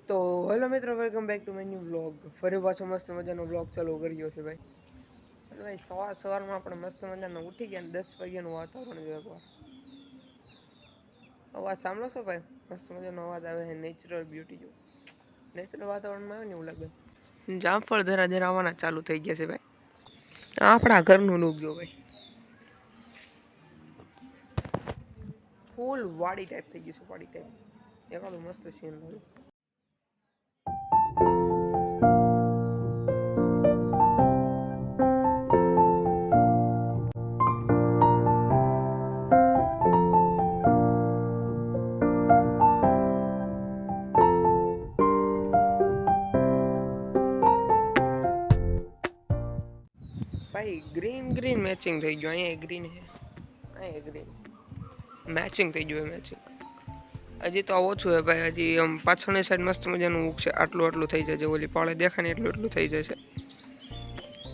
તો હેલો મિત્રો, welcome back to my new vlog. ફરી પાછો મસ્ત મજાનો વ્લોગ ચાલુ કર્યો છે ભાઈ. ભાઈ સવારમાં આપણે મસ્ત મજાનો ઉઠી ગયા ને 10 વાગ્યાનું વાતાવરણ જો એકવાર અવાજ સાંભળો છો ભાઈ? મસ્ત મજાનો અવાજ આવે છે. નેચરલ બ્યુટી જો નેચરલ વાતાવરણમાં આવે ને એવું લાગે. જામફળ ધરા ધરા આવવાના ચાલુ થઈ ગયા છે ભાઈ. આપણા ઘરનું લુક જો ભાઈ, ફૂલ વાડી ટાઈપ થઈ ગયું છે. વાડી ટાઈપ એકાદું મસ્ત સીન લાગે. ભાઈ ગ્રીન મેચિંગ થઈ ગયું. અહીંયા ગ્રીન છે, અહીંયા ગ્રીન મેચિંગ થઈ ગયું. મેચિંગ હજી તો ઓછું છે ભાઈ. હજી આમ પાછળની સાઈડ મસ્ત મજાનું ઉગશે. આટલું થઈ જશે. ઓલી પાળે દેખાય ને એટલું થઈ જશે.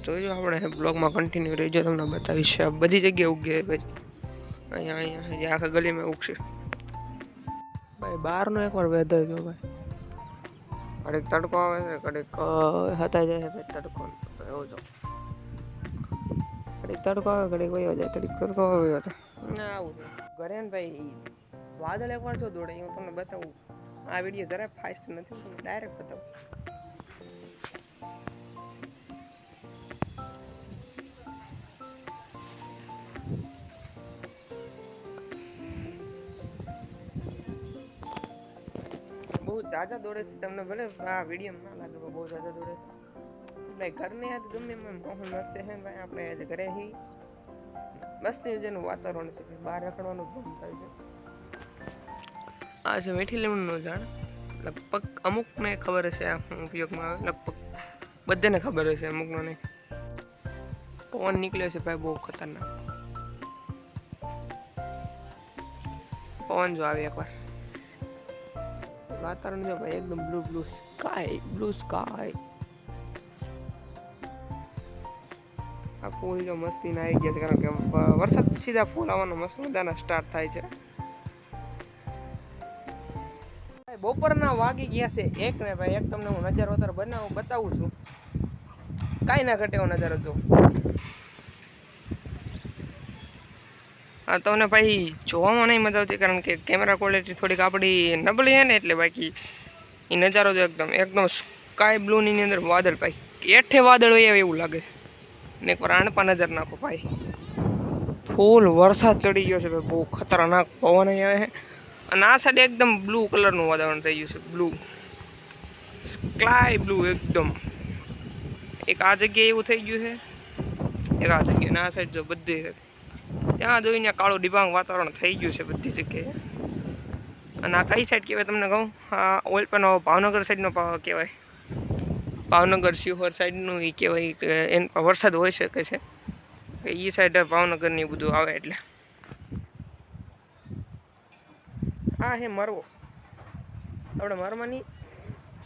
જોજો આપણે બ્લોગમાં કન્ટિન્યુ રહેજો, તમને બતાવીશ. બધી જગ્યાએ ઉગે ભાઈ. અહીંયા હજી આખા ગલીમાં ઉગશે ભાઈ. બહારનો એકવાર વેધર જો ભાઈ. ઘડીક તડકો આવે છે, ઘડીક હતાઈ જાય છે ભાઈ. તડકો એવો જો, ઘડીક તડકો આવે, ઘડીક વયો જાય, ઘડીક તડકો આવે વયો જાય. ના આવું ઘરે ને ભાઈ. વાદળ એકવાર જો દોડે હું તમને બતાવું. આ વિડીયો જરાક ફાસ્ટ નથી, તમને ડાયરેક્ટ બતાવું. બહુ ઝાઝા દોડે છે. તમને ભલે આ વિડીયો ના લાગે બહુ ઝાઝા દોડે છે ભાઈ. ઘરને યાદ ગમે એમ માહોલ મસ્ત છે ભાઈ. આપણે આજે ઘરે હી મસ્ત જેનું વાતાવરણ છે. બહાર રખડવાનું બંધ થાય છે. આ છે મીઠી લીમડીનું ઝાડ. લગભગ અમુકને ખબર હશે આ ઉપયોગમાં આવે. લગભગ બધાને ખબર હશે, અમુકનો નહીં. પવન નીકળ્યો છે ભાઈ, બહુ ખતરનાક પવન જો આવે એકવાર. વાતાવરણ જો ભાઈ એકદમ બ્લુ સ્કાય. આ ફૂલ જો મસ્તી ના આવી ગયા, કારણ કે વરસાદ પછી આ ફૂલ આવવાનો મસ્ત મજાના સ્ટાર્ટ થાય છે. બપોરના વાગી ગયા છે 1 ને ભાઈ. એક તમને હું નજારો બતાવું છું. કાંઈ ના ઘટે એવો નજારો જો. હા તમને ભાઈ જોવામાં નહીં મજા આવતી, કારણ કે કેમેરા ક્વોલિટી થોડીક આપણી નબળી છે ને, એટલે બાકી એ નજારો જો એકદમ સ્કાય બ્લુ ની અંદર વાદળ ભાઈ. એઠે વાદળ હોય એવું લાગે. ને એકવાર આણપા નજર નાખો ભાઈ. ફૂલ વરસાદ ચડી ગયો છે ભાઈ. બહુ ખતરનાક પવન આવે છે. અને આ સાઈડ એકદમ બ્લુ કલરનું વાતાવરણ થઈ ગયું છે. બ્લુ સ્કાય બ્લુ એકદમ. એક આ જગ્યાએ એવું થઈ ગયું છે, એક આ જગ્યાએ. ના સાઈડ જો બધી ત્યાં જોઈને કાળું ડિબાંગ વાતાવરણ થઈ ગયું છે બધી જગ્યાએ. અને આ કઈ સાઈડ કહેવાય તમને કહું? આ ઓલપેનો ભાવનગર સાઈડનો કહેવાય. ભાવનગર શિહોર સાઈડનું એ કહેવાય કે એના વરસાદ હોઈ શકે છે. એ સાઈડ ભાવનગરની બધું આવે એટલે. આ હે મરવો. આપણે મરવાની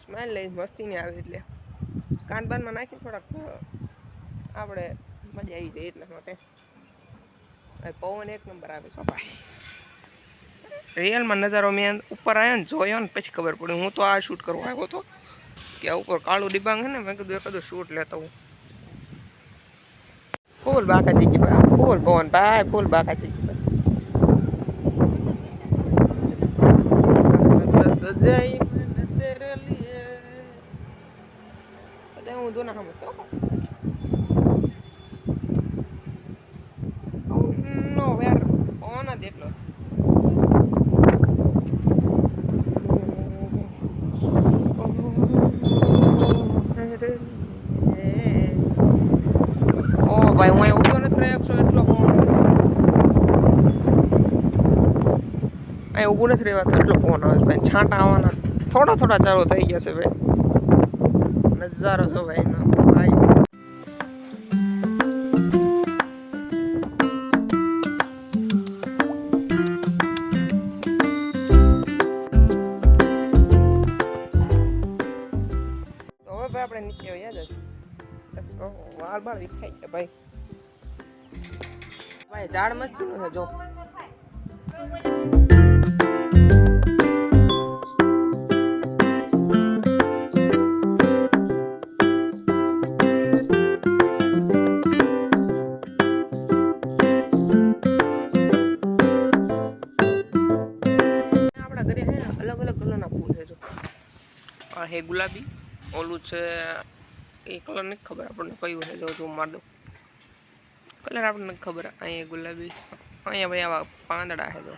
સ્મેલ લઈ મસ્તીની આવે, એટલે કાન બાનમાં નાખી થોડાક આપણે મજા આવી જાય એટલા માટે. પવન એક નંબર આવે છે ભાઈ. રિયલમાં નજારો મેં ઉપર આવ્યો ને જોયો ને પછી ખબર પડી. હું તો આ શૂટ કરવા આવ્યો હતો કે આ ઉપર કાળું ડિબાંગ છે ને, મેં કીધું એકાદું શૂટ લેતા હું. ફૂલ બાકા ચીકી ભાઈ. ફૂલ પવન ભાઈ, ફૂલ બાકા ચીકી ભાઈ. સજાઈ મને તેરે લીએ. અરે હું દોના સમજતો બસ. નો યાર પવન જ એટલો. ઓ ભાઈ હું ઉભો નથી રહ્યો એટલો પવન. અહીં ઊભું નથી રહેવાતું એટલો પવન આવે છે ભાઈ. છાંટા આવવાના થોડા ચાલુ થઈ ગયા છે ભાઈ. નજારો જો ભાઈ એનો ભાઈ. તો હવે ભાઈ આપણે નીચે યાદ જ વાળ બાળ વિખાઈ ગયા ભાઈ. ભાઈ ઝાડ મસ્તીનું છે જો. ઘરે હે ને અલગ અલગ કલરના ફૂલ છે જો આ હે ગુલાબી ઓલું છે એ કલર નથી ખબર આપણને કયું છે જો માર દો કલર આપણને નથી ખબર અહીંયા ગુલાબી અહીંયા ભાઈ આવા પાંદડા છે જો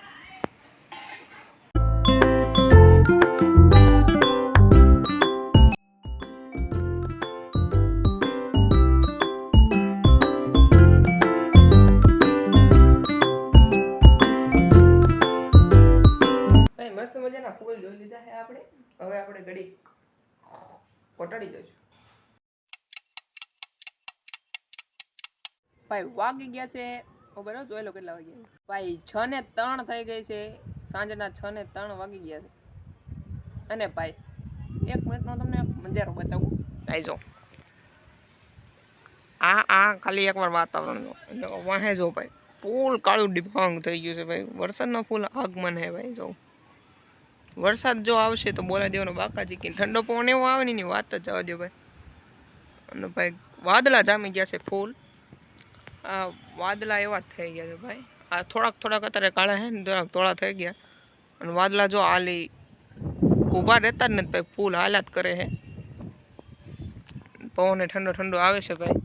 મસ્ત મજાના ફૂલ જોઈ લીધા છે આપણે હવે આપણે ઘડી કોટાડી દઈશું ભાઈ વાગી ગયા છે ખબર હો જોઈ લો કેટલા વાગ્યા ભાઈ 6:03 થઈ ગઈ છે સાંજના 6:03 વાગી ગયા છે અને ભાઈ 1 મિનિટનો તમને મંજારો બતાવું આઈ જો આ ખાલી એકવાર વાતાવરણ જો વાહે જો ભાઈ ફૂલ કાળું ડિભાંગ થઈ ગયું છે ભાઈ વરસાદનો ફૂલ આગમન હે ભાઈ જો વરસાદ જો આવશે તો બોલા દેવાનો બાકાજી કે ઠંડો પવન એવો આવે ને એની વાત જ જવા દો ભાઈ અને ભાઈ વાદળા જામી ગયા છે ફૂલ આ વાદળા એવા જ થઈ ગયા છે ભાઈ આ થોડાક અત્યારે કાળા છે ને થોડાક ધોળા થઈ ગયા અને વાદળા જો આલી ઊભા રહેતા જ નથી ભાઈ ફૂલ હાલાત કરે છે પવન ઠંડો આવે છે ભાઈ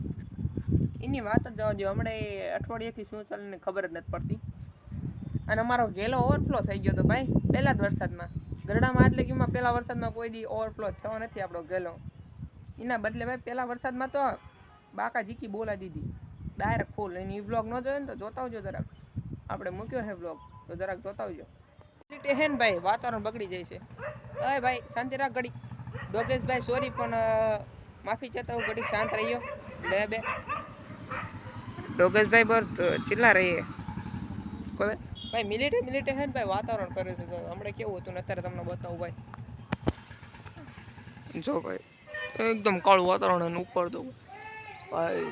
એની વાત જ જવા દો હમણાં અઠવાડિયાથી શું ચાલે ને ખબર જ નથી પડતી અને અમારો ગેલો ઓવરફ્લો થઈ ગયો હતો ભાઈ પહેલા જ વરસાદમાં ગરડામાં એટલે કે પહેલા વરસાદમાં કોઈ દી ઓવરફ્લો થયો નથી આપણો ગેલો એના બદલે ભાઈ પહેલા વરસાદમાં તો બાકા જીકી બોલા દીધી ડાયરેક્ટ ફૂલ એની બ્લોગ ન જોયો ને તો જોતા આવજો જરાક આપણે મૂક્યો છે બ્લોગ તો જરાક જોતા આવજો હે ને ભાઈ વાતાવરણ બગડી જાય છે અરે ભાઈ શાંતિ રાખ ઘડી ડોગેશભાઈ સોરી પણ માફી ચાહતા હું ઘડી શાંત રહીયો બે ડોગેશભાઈ પર ચિલ્લા રહીએ ભાઈ મિલિટે હે ને ભાઈ વાતાવરણ કરે છે હમણાં કેવું હતું ને અત્યારે તમને બતાવું ભાઈ જો ભાઈ એકદમ કાળું વાતાવરણ અને ઉપર તો ભાઈ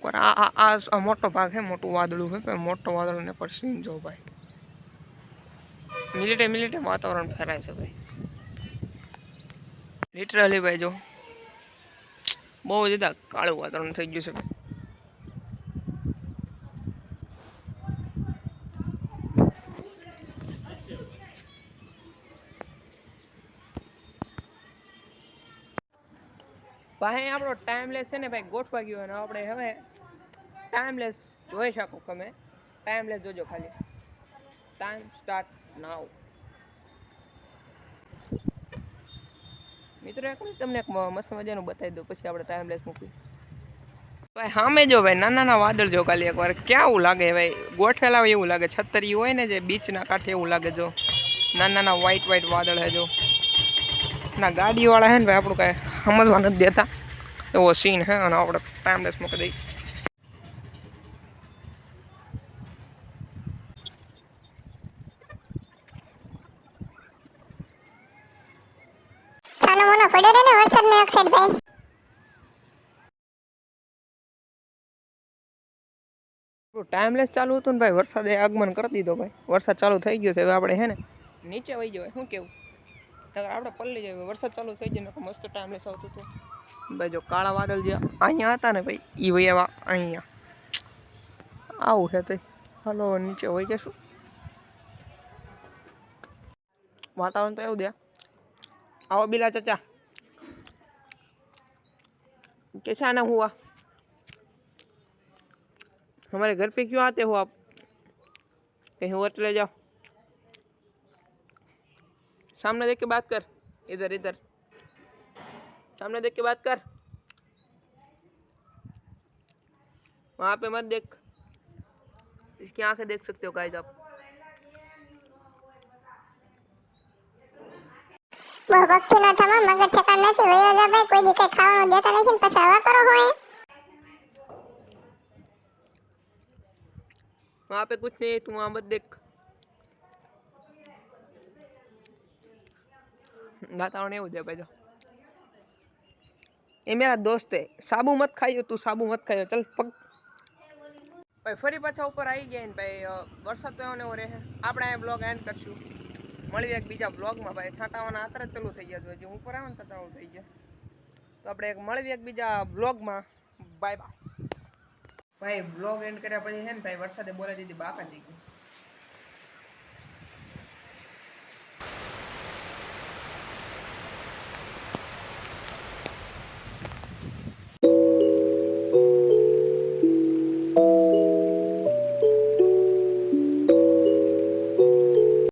પર આ મોટો ભાગ છે મોટું વાદળું છે મોટો વાદળ ને પર સીન જો ભાઈ મિલિટે વાતાવરણ ફેરાય છે ભાઈ લિટરલી ભાઈ જો બહુ જુદા કાળું વાતાવરણ થઈ ગયું છે ભાઈ ભાઈ આપણો ટાઈમલેસ છે ને ભાઈ ગોઠવા ગયો અને આપણે હવે ટાઈમલેસ જોઈ શકો તમે ટાઈમલેસ જોજો ખાલી ટાઈમ સ્ટાર્ટ નાવ મિત્રો તમને એક મસ્ત મજાનું બતાવી દઉં પછી આપણે ટાઈમલેસ મૂકીએ ભાઈ સામે જો ભાઈ નાના વાદળ જો ખાલી એકવાર કેવું લાગે ભાઈ ગોઠવેલા હોય એવું લાગે છતરી હોય ને જે બીચના કાંઠે એવું લાગે જો નાના વ્હાઈટ વાદળ હે જો ના ગાડીવાળા હે ને ભાઈ આપણું કાંઈ સમજવા નથી દેતા એવો સીન હે અને આપણે ટાઈમલેસ મૂકી દઈએ ટાઈમલેસ ચાલુ હતું ને ભાઈ વરસાદે આગમન કરી દીધો ભાઈ વરસાદ ચાલુ થઈ ગયો છે હવે આપણે હે ને નીચે વહી જવાય શું કેવું આપણે પલ્લી જાય વરસાદ ચાલુ થઈ જાય ને મસ્ત ટાઈમલેસ આવતું હતું ભાઈ જો કાળા વાદળ જે અહીંયા હતા ને ભાઈ એ વહી આવા અહીંયા આવું છે તો હાલો નીચે વહી જશું वातावरण तो એવું દે आओ बिला चाचा कैसे आना हुआ हमारे घर पे क्यों आते हो आप कहीं और चले जाओ सामने देख के बात कर इधर इधर सामने देख के बात कर वहां पे मत देख इसकी आंखें देख सकते हो गाइस आप બહુ ભક્તિ ના થવા મગર ઠેકાણ નથી વયો જા ભાઈ કોઈ દી કઈ ખાવાનું દેતા નથી ને પછી આવા કરો હોય वहां पे कुछ नहीं तू वहां मत देख वातावरण એવું છે ભાઈ ये मेरा दोस्त है साबू मत खाइयो तू साबू मत खाइयो चल पग भाई फरी पाछा ऊपर आई गया ने भाई वरसाद तो एवने ओरे है આપણે આ બ્લોગ એન્ડ કરશું મળીએ એક બીજા બ્લોગ માં ભાઈ છાંટાવાના આતર ચાલુ થઈ ગયા જો ઉપર આવે ને તો ચાલુ થઈ ગયા તો આપણે એક મળીએ એક બીજા બ્લોગ માં બાય બાય ભાઈ બ્લોગ એન્ડ કર્યા પછી હે ને ભાઈ વરસાદે બોલાવી દીધી બાપાજી